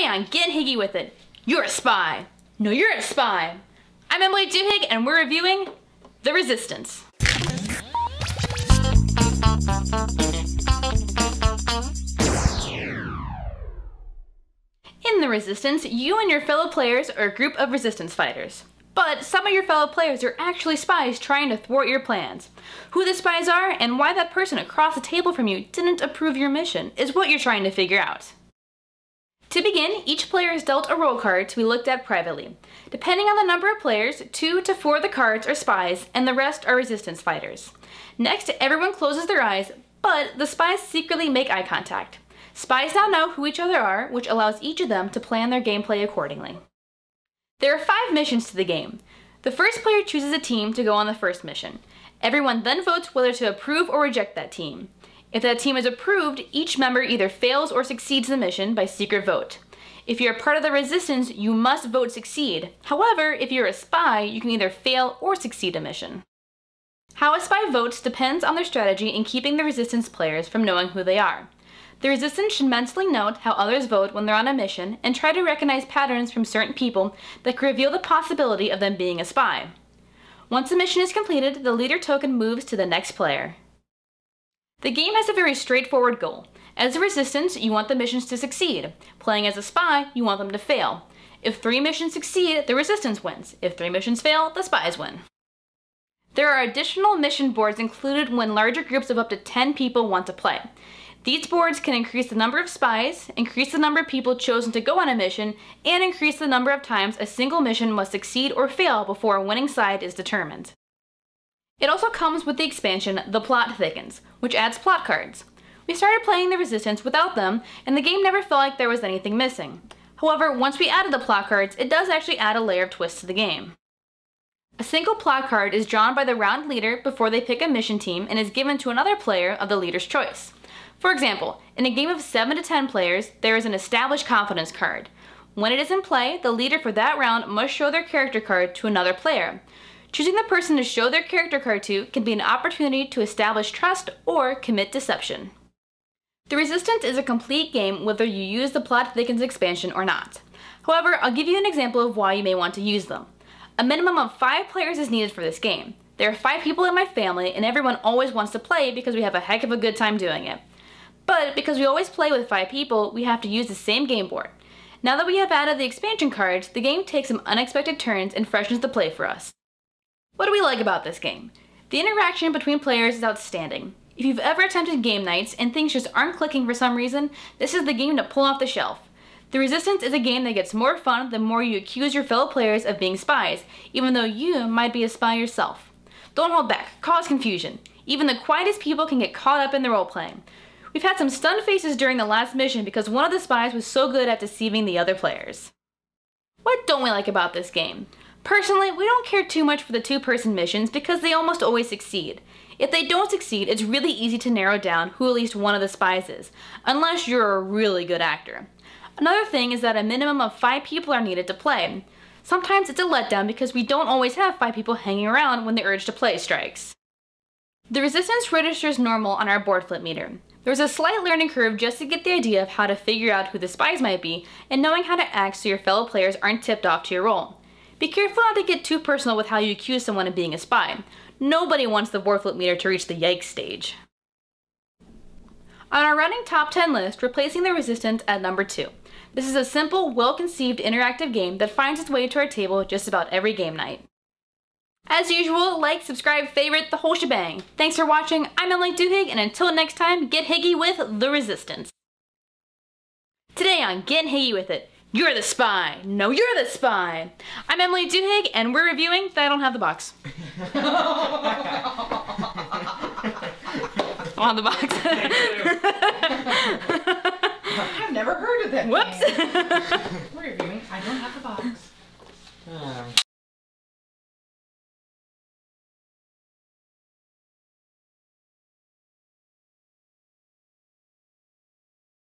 Today on Gettin Higgy with it, you're a spy. No, you're a spy. I'm Emily Duhigg and we're reviewing The Resistance. In The Resistance, you and your fellow players are a group of resistance fighters. But some of your fellow players are actually spies trying to thwart your plans. Who the spies are and why that person across the table from you didn't approve your mission is what you're trying to figure out. To begin, each player is dealt a role card to be looked at privately. Depending on the number of players, 2 to 4 of the cards are spies and the rest are resistance fighters. Next, everyone closes their eyes, but the spies secretly make eye contact. Spies now know who each other are, which allows each of them to plan their gameplay accordingly. There are 5 missions to the game. The first player chooses a team to go on the first mission. Everyone then votes whether to approve or reject that team. If that team is approved, each member either fails or succeeds the mission by secret vote. If you're a part of the resistance, you must vote succeed. However, if you're a spy, you can either fail or succeed a mission. How a spy votes depends on their strategy in keeping the resistance players from knowing who they are. The resistance should mentally note how others vote when they're on a mission and try to recognize patterns from certain people that could reveal the possibility of them being a spy. Once a mission is completed, the leader token moves to the next player. The game has a very straightforward goal. As a resistance, you want the missions to succeed. Playing as a spy, you want them to fail. If 3 missions succeed, the resistance wins. If 3 missions fail, the spies win. There are additional mission boards included when larger groups of up to 10 people want to play. These boards can increase the number of spies, increase the number of people chosen to go on a mission, and increase the number of times a single mission must succeed or fail before a winning side is determined. It also comes with the expansion, The Plot Thickens, which adds plot cards. We started playing The Resistance without them, and the game never felt like there was anything missing. However, once we added the plot cards, it does actually add a layer of twist to the game. A single plot card is drawn by the round leader before they pick a mission team and is given to another player of the leader's choice. For example, in a game of 7 to 10 players, there is an established confidence card. When it is in play, the leader for that round must show their character card to another player. Choosing the person to show their character card to can be an opportunity to establish trust or commit deception. The Resistance is a complete game whether you use the Plot Thickens expansion or not. However, I'll give you an example of why you may want to use them. A minimum of 5 players is needed for this game. There are 5 people in my family and everyone always wants to play because we have a heck of a good time doing it. But because we always play with 5 people, we have to use the same game board. Now that we have added the expansion cards, the game takes some unexpected turns and freshens the play for us. What do we like about this game? The interaction between players is outstanding. If you've ever attempted game nights and things just aren't clicking for some reason, this is the game to pull off the shelf. The Resistance is a game that gets more fun the more you accuse your fellow players of being spies, even though you might be a spy yourself. Don't hold back, cause confusion. Even the quietest people can get caught up in the role-playing. We've had some stunned faces during the last mission because one of the spies was so good at deceiving the other players. What don't we like about this game? Personally, we don't care too much for the 2-person missions because they almost always succeed. If they don't succeed, it's really easy to narrow down who at least one of the spies is, unless you're a really good actor. Another thing is that a minimum of 5 people are needed to play. Sometimes it's a letdown because we don't always have 5 people hanging around when the urge to play strikes. The Resistance registers normal on our board flip meter. There's a slight learning curve just to get the idea of how to figure out who the spies might be and knowing how to act so your fellow players aren't tipped off to your role. Be careful not to get too personal with how you accuse someone of being a spy. Nobody wants the board flip meter to reach the yikes stage. On our running top 10 list, we're placing The Resistance at number 2. This is a simple, well-conceived interactive game that finds its way to our table just about every game night. As usual, like, subscribe, favorite, the whole shebang. Thanks for watching, I'm Emily Duhigg, and until next time, get higgy with The Resistance. Today on Gettin Higgy with it, you're the spy. No, you're the spy. I'm Emily Duhigg, and we're reviewing I don't have the box. I don't have the box. I've never heard of that. Whoops. We're reviewing I don't have the box.